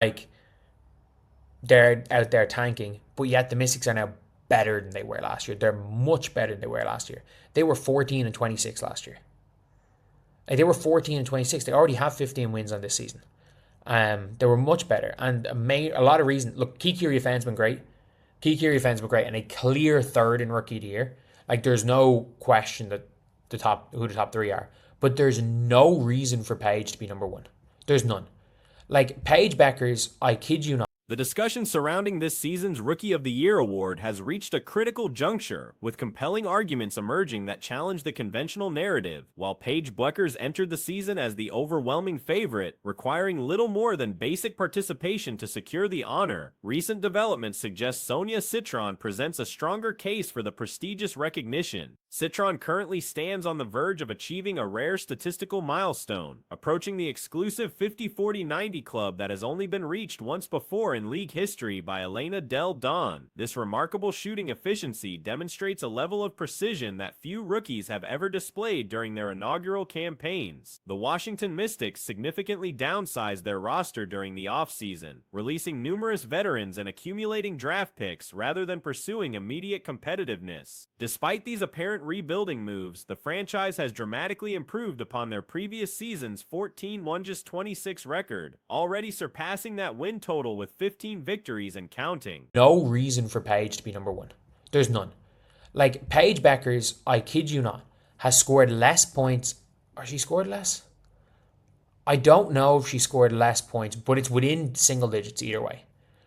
Like, they're out there tanking, but yet the Mystics are now better than they were last year. They're much better than they were last year. They were 14 and 26 last year. Like, they were 14 and 26. They already have 15 wins on this season. They were much better, and a lot of reasons. Look, Kiki Riefen's been great. Kiki Riefen's been great, and a clear third in rookie of the year. Like, there's no question that who the top three are, but there's no reason for Paige to be number one. There's none. Like, Paige Bueckers, I kid you not. The discussion surrounding this season's Rookie of the Year award has reached a critical juncture, with compelling arguments emerging that challenge the conventional narrative. While Paige Bueckers entered the season as the overwhelming favorite, requiring little more than basic participation to secure the honor, recent developments suggest Sonia Citron presents a stronger case for the prestigious recognition. Citron currently stands on the verge of achieving a rare statistical milestone, approaching the exclusive 50-40-90 club that has only been reached once before in league history by Elena Del Don. This remarkable shooting efficiency demonstrates a level of precision that few rookies have ever displayed during their inaugural campaigns. The Washington Mystics significantly downsized their roster during the offseason, releasing numerous veterans and accumulating draft picks rather than pursuing immediate competitiveness. Despite these apparent rebuilding moves, the franchise has dramatically improved upon their previous season's 14-26 record, already surpassing that win total with 15 victories and counting. No reason for Paige to be number one. There's none. Like, Paige Bueckers, I kid you not, has scored less points. Or she scored less? I don't know if she scored less points, but it's within single digits either way.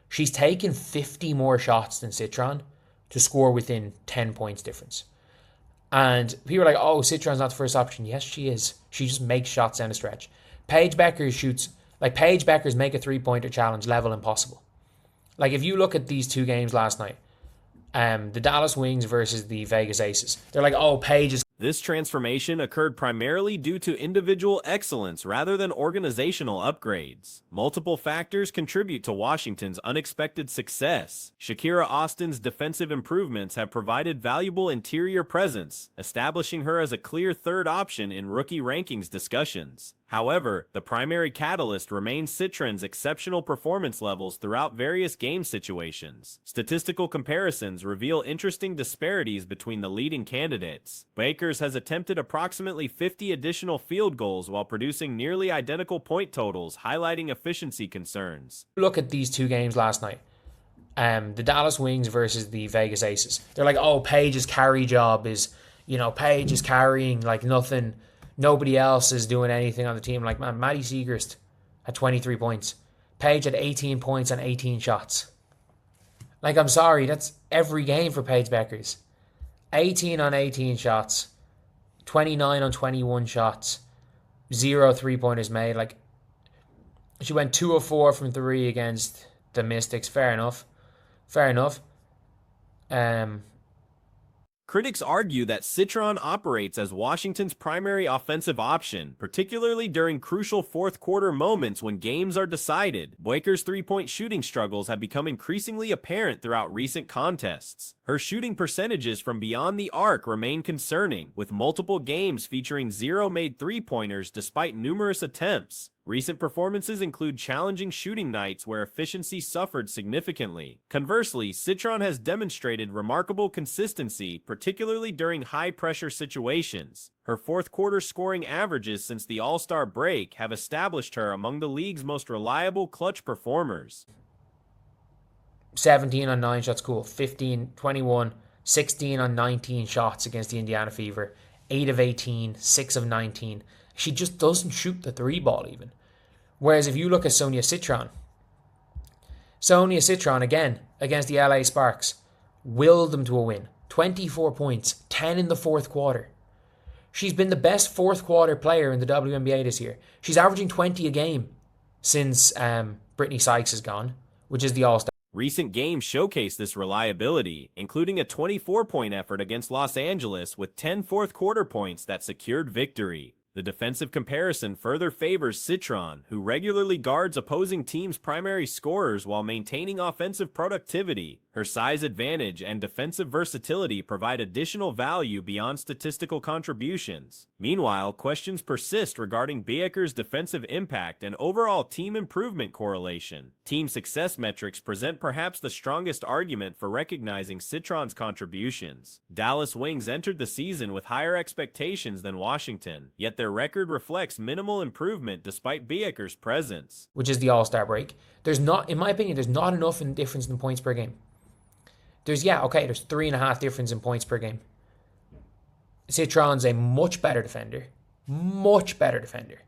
She's taken 50 more shots than Citron to score within 10 points difference. And people are like, oh, Citron's not the first option. Yes, she is. She just makes shots down the stretch. Paige Bueckers shoots, like, Paige Bueckers make a three-pointer challenge level impossible. Like, if you look at these two games last night, the Dallas Wings versus the Vegas Aces, they're like, oh, Paige is. This transformation occurred primarily due to individual excellence rather than organizational upgrades. Multiple factors contribute to Washington's unexpected success. Shakira Austin's defensive improvements have provided valuable interior presence, establishing her as a clear third option in rookie rankings discussions. However, the primary catalyst remains Citron's exceptional performance levels throughout various game situations. Statistical comparisons reveal interesting disparities between the leading candidates. Bueckers has attempted approximately 50 additional field goals while producing nearly identical point totals, highlighting efficiency concerns. Look at these two games last night. The Dallas Wings versus the Vegas Aces. They're like, oh, Paige's carry job is, Paige is carrying like nothing. Nobody else is doing anything on the team. Like, man, Maddie Siegrist had 23 points. Paige had 18 points on 18 shots. Like, I'm sorry, that's every game for Paige Bueckers. 18 on 18 shots. 29 on 21 shots. 0 3-pointers made. Like, she went 2 of 4 from 3 against the Mystics. Fair enough. Fair enough. Critics argue that Citron operates as Washington's primary offensive option, particularly during crucial fourth-quarter moments when games are decided. Bueckers' three-point shooting struggles have become increasingly apparent throughout recent contests. Her shooting percentages from beyond the arc remain concerning, with multiple games featuring 0 made three-pointers despite numerous attempts. Recent performances include challenging shooting nights where efficiency suffered significantly. Conversely, Citron has demonstrated remarkable consistency, particularly during high-pressure situations. Her fourth-quarter scoring averages since the All-Star break have established her among the league's most reliable clutch performers. 17 on 9 shots, cool. 15, 21, 16 on 19 shots against the Indiana Fever. 8 of 18, 6 of 19. She just doesn't shoot the three ball even. Whereas if you look at Sonia Citron again against the LA Sparks willed them to a win. 24 points, 10 in the fourth quarter. She's been the best fourth quarter player in the WNBA this year. She's averaging 20 a game since Brittany Sykes is gone, which is the All-Star. Recent games showcase this reliability, including a 24-point effort against Los Angeles with 10 fourth-quarter points that secured victory. The defensive comparison further favors Citron, who regularly guards opposing teams' primary scorers while maintaining offensive productivity. Her size advantage and defensive versatility provide additional value beyond statistical contributions. Meanwhile, questions persist regarding Bueckers' defensive impact and overall team improvement correlation. Team success metrics present perhaps the strongest argument for recognizing Citron's contributions. Dallas Wings entered the season with higher expectations than Washington, yet their record reflects minimal improvement despite Bueckers' presence. Which is the All-Star break. There's not, in my opinion, there's not enough in difference in points per game. There's 3.5 difference in points per game. Citron's a much better defender. Much better defender.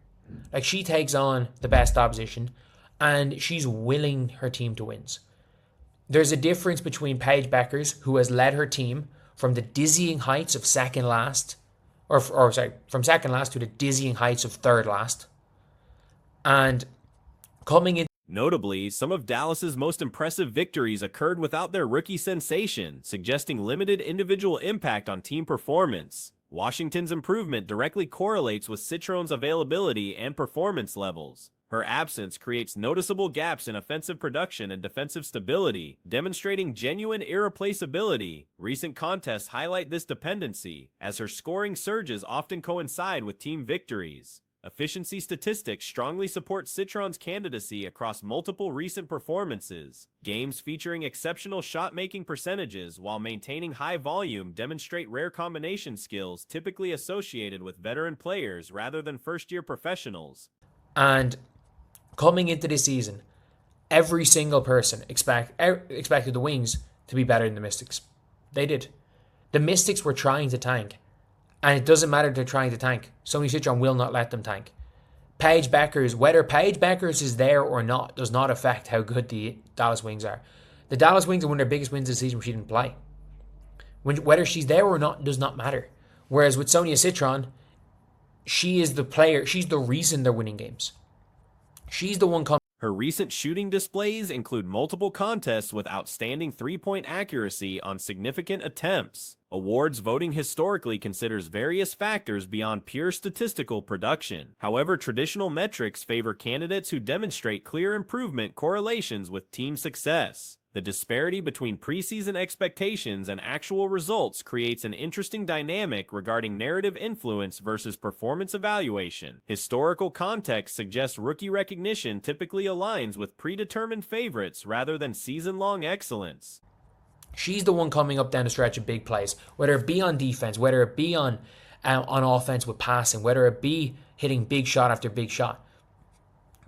Like, she takes on the best opposition and she's willing her team to wins. There's a difference between Paige Bueckers, who has led her team from the dizzying heights of second last, from second last to the dizzying heights of third last, and coming in. Notably, some of Dallas's most impressive victories occurred without their rookie sensation, suggesting limited individual impact on team performance. Washington's improvement directly correlates with Citron's availability and performance levels. Her absence creates noticeable gaps in offensive production and defensive stability, demonstrating genuine irreplaceability. Recent contests highlight this dependency, as her scoring surges often coincide with team victories. Efficiency statistics strongly support Citron's candidacy across multiple recent performances. Games featuring exceptional shot-making percentages while maintaining high volume demonstrate rare combination skills typically associated with veteran players rather than first-year professionals. And coming into this season, every single person expected the Wings to be better than the Mystics. They did. The Mystics were trying to tank. And it doesn't matter if they're trying to tank. Sonia Citron will not let them tank. Paige Bueckers, whether Paige Bueckers is there or not, does not affect how good the Dallas Wings are. The Dallas Wings are one of their biggest wins this season when she didn't play. Whether she's there or not does not matter. Whereas with Sonia Citron, she is the player. She's the reason they're winning games. She's the one coming. Her recent shooting displays include multiple contests with outstanding three-point accuracy on significant attempts. Awards voting historically considers various factors beyond pure statistical production. However, traditional metrics favor candidates who demonstrate clear improvement correlations with team success. The disparity between preseason expectations and actual results creates an interesting dynamic regarding narrative influence versus performance evaluation. Historical context suggests rookie recognition typically aligns with predetermined favorites rather than season-long excellence. She's the one coming up down the stretch of big plays, whether it be on defense, whether it be on offense with passing, whether it be hitting big shot after big shot.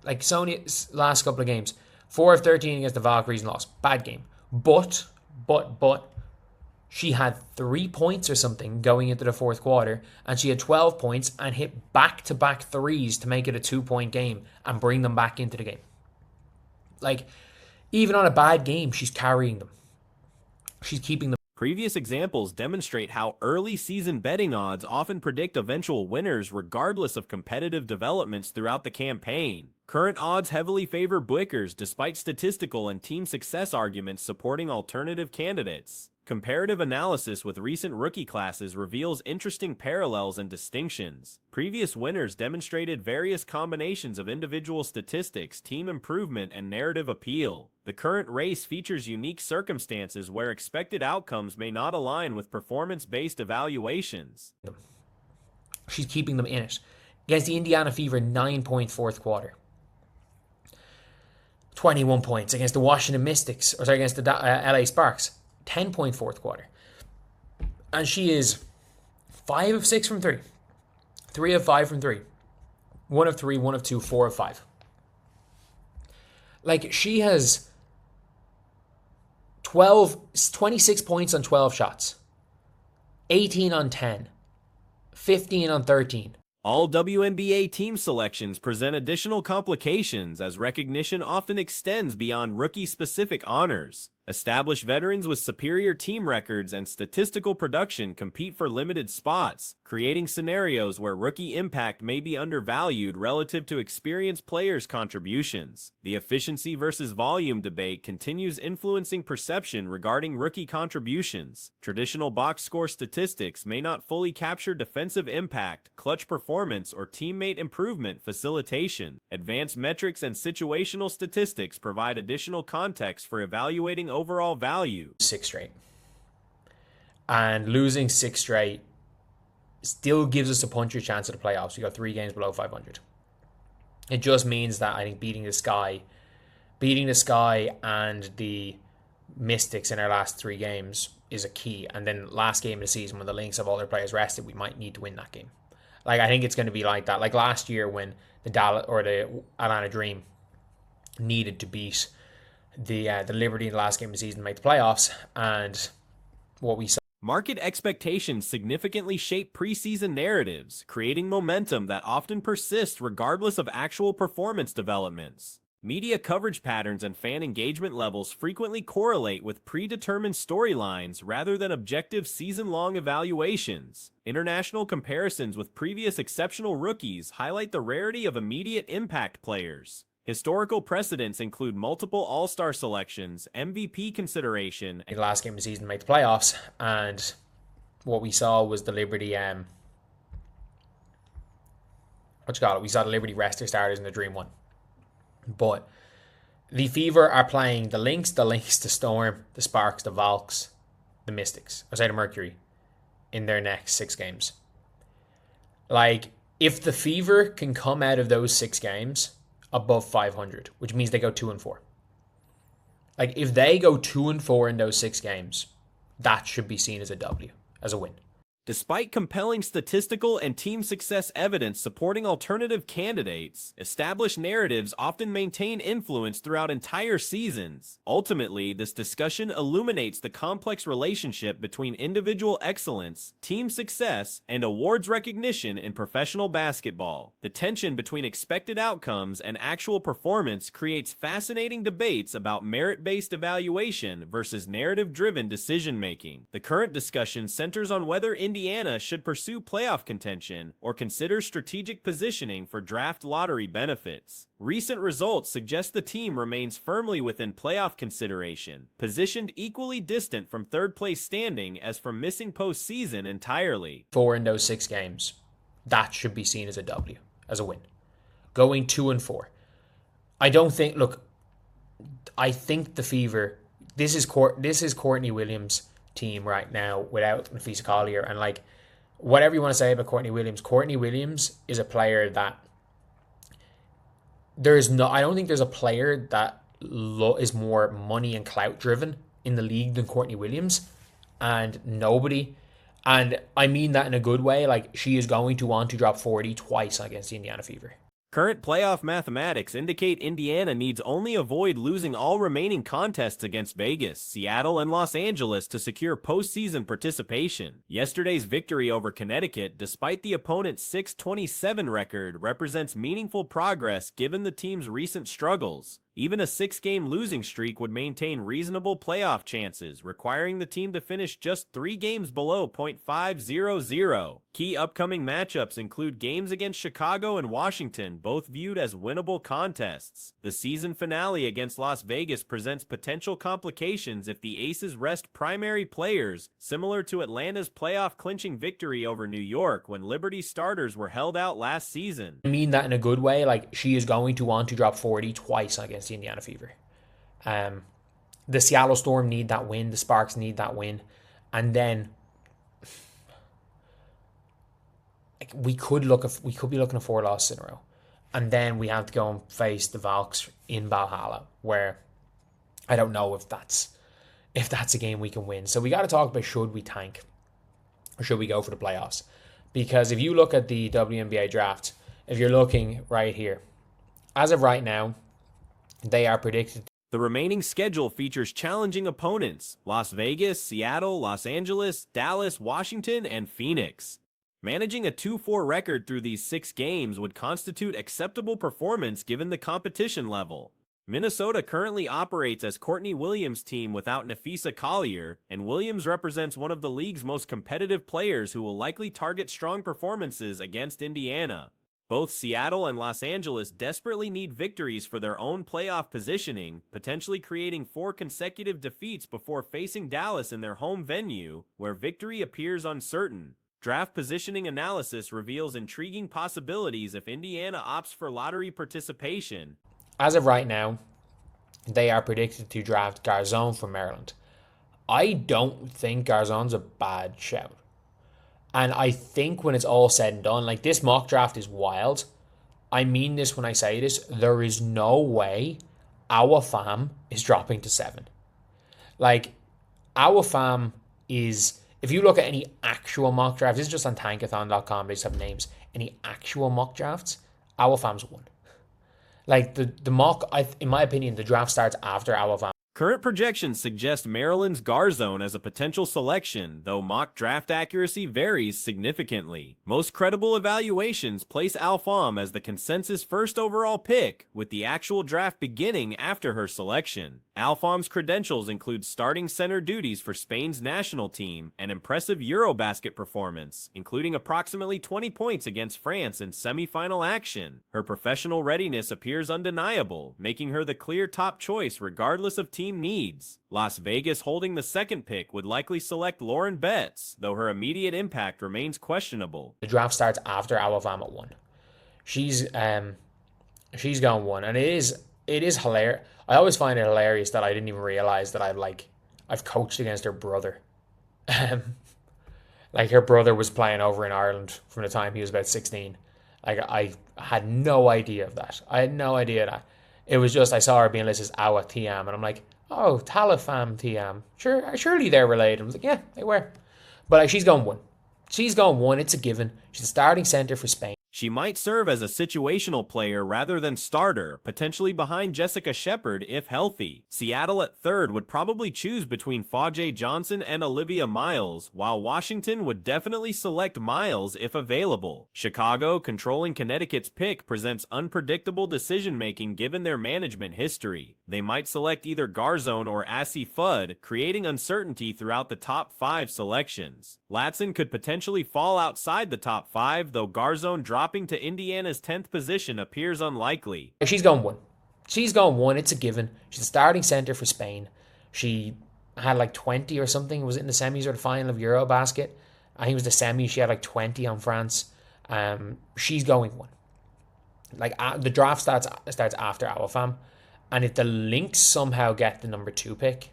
Like Sonia's last couple of games, 4 of 13 against the Valkyries and lost. Bad game. But she had 3 points or something going into the fourth quarter, and she had 12 points and hit back-to-back threes to make it a 2-point game and bring them back into the game. Like, even on a bad game, she's carrying them. She's keeping them. Previous examples demonstrate how early season betting odds often predict eventual winners regardless of competitive developments throughout the campaign. Current odds heavily favor Bueckers despite statistical and team success arguments supporting alternative candidates. Comparative analysis with recent rookie classes reveals interesting parallels and distinctions. Previous winners demonstrated various combinations of individual statistics, team improvement, and narrative appeal. The current race features unique circumstances where expected outcomes may not align with performance-based evaluations. She's keeping them in it. Against the Indiana Fever, 9-point fourth quarter. 21 points against the Washington Mystics, against the LA Sparks. 10-point fourth quarter. And she is 5 of 6 from 3. 3 of 5 from 3. 1 of 3, 1 of 2, 4 of 5. Like, she has 26 points on 12 shots. 18 on 10. 15 on 13. All WNBA team selections present additional complications as recognition often extends beyond rookie-specific honors. Established veterans with superior team records and statistical production compete for limited spots, creating scenarios where rookie impact may be undervalued relative to experienced players' contributions. The efficiency versus volume debate continues influencing perception regarding rookie contributions. Traditional box score statistics may not fully capture defensive impact, clutch performance, or teammate improvement facilitation. Advanced metrics and situational statistics provide additional context for evaluating overall value. 6 straight. And losing 6 straight still gives us a puncher's chance at the playoffs. We got 3 games below 500. It just means that I think beating the Sky and the Mystics in our last 3 games is a key. And then last game of the season, when the Lynx have all their players rested, we might need to win that game. Like, I think it's going to be like that. Like last year when the Atlanta Dream needed to beat the Liberty in the last game of the season to make the playoffs, and what we saw. Market expectations significantly shape preseason narratives, creating momentum that often persists regardless of actual performance developments. Media coverage patterns and fan engagement levels frequently correlate with predetermined storylines rather than objective season-long evaluations. International comparisons with previous exceptional rookies highlight the rarity of immediate impact players. Historical precedents include multiple All-Star selections, MVP consideration, in the last game of the season to make the playoffs, and what we saw was the Liberty we saw the Liberty rest their starters in the Dream one. But the Fever are playing the Lynx, the Storm, the Sparks, the Valks, the Mystics, the Mercury in their next 6 games. Like, if the Fever can come out of those 6 games above 500, which means they go 2-4. Like, if they go 2-4 in those 6 games, that should be seen as a W, as a win. Despite compelling statistical and team success evidence supporting alternative candidates, established narratives often maintain influence throughout entire seasons. Ultimately, this discussion illuminates the complex relationship between individual excellence, team success, and awards recognition in professional basketball. The tension between expected outcomes and actual performance creates fascinating debates about merit-based evaluation versus narrative-driven decision-making. The current discussion centers on whether Indiana should pursue playoff contention or consider strategic positioning for draft lottery benefits. Recent results suggest the team remains firmly within playoff consideration, positioned equally distant from third-place standing as from missing postseason entirely. 4 in those 6 games, that should be seen as a W, as a win. Going 2-4. I don't think, look, I think the Fever, this is Courtney Williams' team right now without Nafisa Collier, and like, whatever you want to say about Courtney Williams is a player that I don't think there's a player that is more money and clout driven in the league than Courtney Williams, and I mean that in a good way. Like, she is going to want to drop 40 twice against the Indiana Fever. Current playoff mathematics indicate Indiana needs only avoid losing all remaining contests against Vegas, Seattle, and Los Angeles to secure postseason participation. Yesterday's victory over Connecticut, despite the opponent's 6-27 record, represents meaningful progress given the team's recent struggles. Even a 6-game losing streak would maintain reasonable playoff chances, requiring the team to finish just 3 games below .500. Key upcoming matchups include games against Chicago and Washington, both viewed as winnable contests. The season finale against Las Vegas presents potential complications if the Aces rest primary players, similar to Atlanta's playoff-clinching victory over New York when Liberty starters were held out last season. I mean that in a good way. Like, she is going to want to drop 40 twice against the Indiana Fever. The Seattle Storm need that win. The Sparks need that win. And then we could be looking at 4 losses in a row. And then we have to go and face the Valks in Valhalla, where I don't know if that's a game we can win. So we got to talk about, should we tank or should we go for the playoffs? Because if you look at the WNBA draft, if you're looking right here, as of right now, they are predicted. The remaining schedule features challenging opponents: Las Vegas, Seattle, Los Angeles, Dallas, Washington, and Phoenix. Managing a 2-4 record through these 6 games would constitute acceptable performance given the competition level. Minnesota currently operates as Courtney Williams' team without Nafisa Collier, and Williams represents one of the league's most competitive players who will likely target strong performances against Indiana. Both Seattle and Los Angeles desperately need victories for their own playoff positioning, potentially creating 4 consecutive defeats before facing Dallas in their home venue, where victory appears uncertain. Draft positioning analysis reveals intriguing possibilities if Indiana opts for lottery participation. As of right now, they are predicted to draft Garzon from Maryland. I don't think Garzon's a bad shout. And I think when it's all said and done, like this mock draft is wild. I mean this when I say this. There is no way our fam is dropping to 7. Like, our fam is, if you look at any actual mock draft, this is just on tankathon.com, they just have names. Any actual mock drafts, our fam's 1. Like, the mock, in my opinion, the draft starts after our fam. Current projections suggest Maryland's Garzone as a potential selection, though mock draft accuracy varies significantly. Most credible evaluations place Alfam as the consensus first overall pick, with the actual draft beginning after her selection. Alfam's credentials include starting center duties for Spain's national team and impressive Eurobasket performance, including approximately 20 points against France in semi-final action. Her professional readiness appears undeniable, making her the clear top choice regardless of team needs. Las Vegas, holding the second pick, would likely select Lauren Betts, though her immediate impact remains questionable. The draft starts after our fam at 1. She's gone 1, and it is hilarious. I always find it hilarious that I didn't even realize that I've coached against her brother. Like, her brother was playing over in Ireland from the time he was about 16. Like, I had no idea of that. I had no idea that. It was just, I saw her being listed as Awa TM, and I'm like, oh, Talifam TM. Surely they're related. I was like, yeah, they were. But like, she's gone 1. She's gone 1. It's a given. She's a starting center for Spain. She might serve as a situational player rather than starter, potentially behind Jessica Shepard if healthy. Seattle at 3rd would probably choose between Paige Johnson and Olivia Miles, while Washington would definitely select Miles if available. Chicago, controlling Connecticut's pick, presents unpredictable decision-making given their management history. They might select either Garzone or Assi Fudd, creating uncertainty throughout the top 5 selections. Latson could potentially fall outside the top 5, though Garzone dropping to Indiana's 10th position appears unlikely. She's gone 1. She's gone 1. It's a given. She's a starting center for Spain. She had like 20 or something. Was it in the semis or the final of Eurobasket? I think it was the semi. She had like 20 on France. She's going 1. Like, the draft starts after our fam. And if the Lynx somehow get the number 2 pick,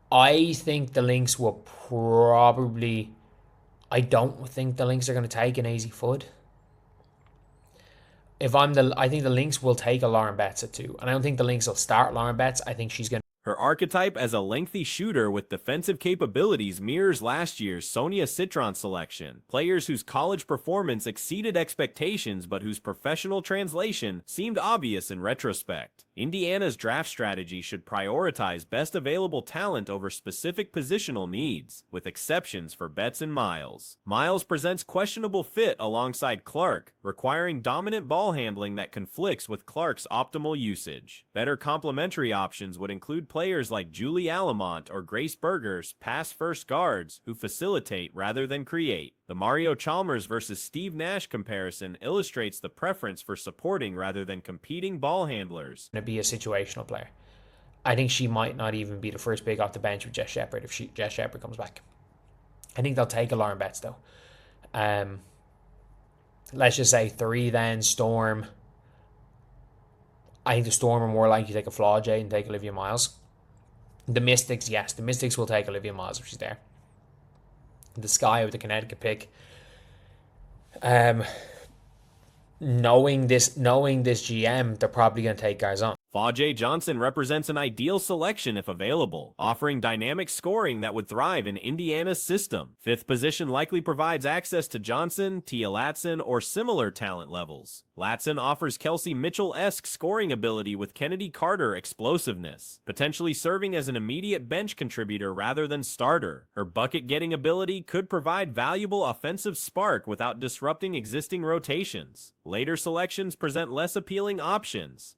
I think the Lynx will probably... I don't think the Lynx are going to take an AZ Fudd. I think the Lynx will take a Lauren Betts at 2. And I don't think the Lynx will start Lauren Betts. I think she's going to... Her archetype as a lengthy shooter with defensive capabilities mirrors last year's Sonia Citron selection. Players whose college performance exceeded expectations but whose professional translation seemed obvious in retrospect. Indiana's draft strategy should prioritize best available talent over specific positional needs, with exceptions for Betts and Miles. Miles presents questionable fit alongside Clark, requiring dominant ball handling that conflicts with Clark's optimal usage. Better complementary options would include players like Julie Alamont or Grace Burgers, pass-first guards, who facilitate rather than create. The Mario Chalmers versus Steve Nash comparison illustrates the preference for supporting rather than competing ball handlers. To be a situational player. I think she might not even be the first pick off the bench with Jess Shepard if Jess Shepard comes back. I think they'll take a Lauren Betts though. Let's just say 3 then, Storm. I think the Storm are more likely to take a Flau'jae and take Olivia Miles. The Mystics, yes. The Mystics will take Olivia Miles if she's there. The Sky with the Connecticut pick. Knowing this GM, they're probably going to take Garzon. Paige Johnson represents an ideal selection if available, offering dynamic scoring that would thrive in Indiana's system. 5th position likely provides access to Johnson, Tia Latson, or similar talent levels. Latson offers Kelsey Mitchell-esque scoring ability with Kennedy Carter explosiveness, potentially serving as an immediate bench contributor rather than starter. Her bucket-getting ability could provide valuable offensive spark without disrupting existing rotations. Later selections present less appealing options.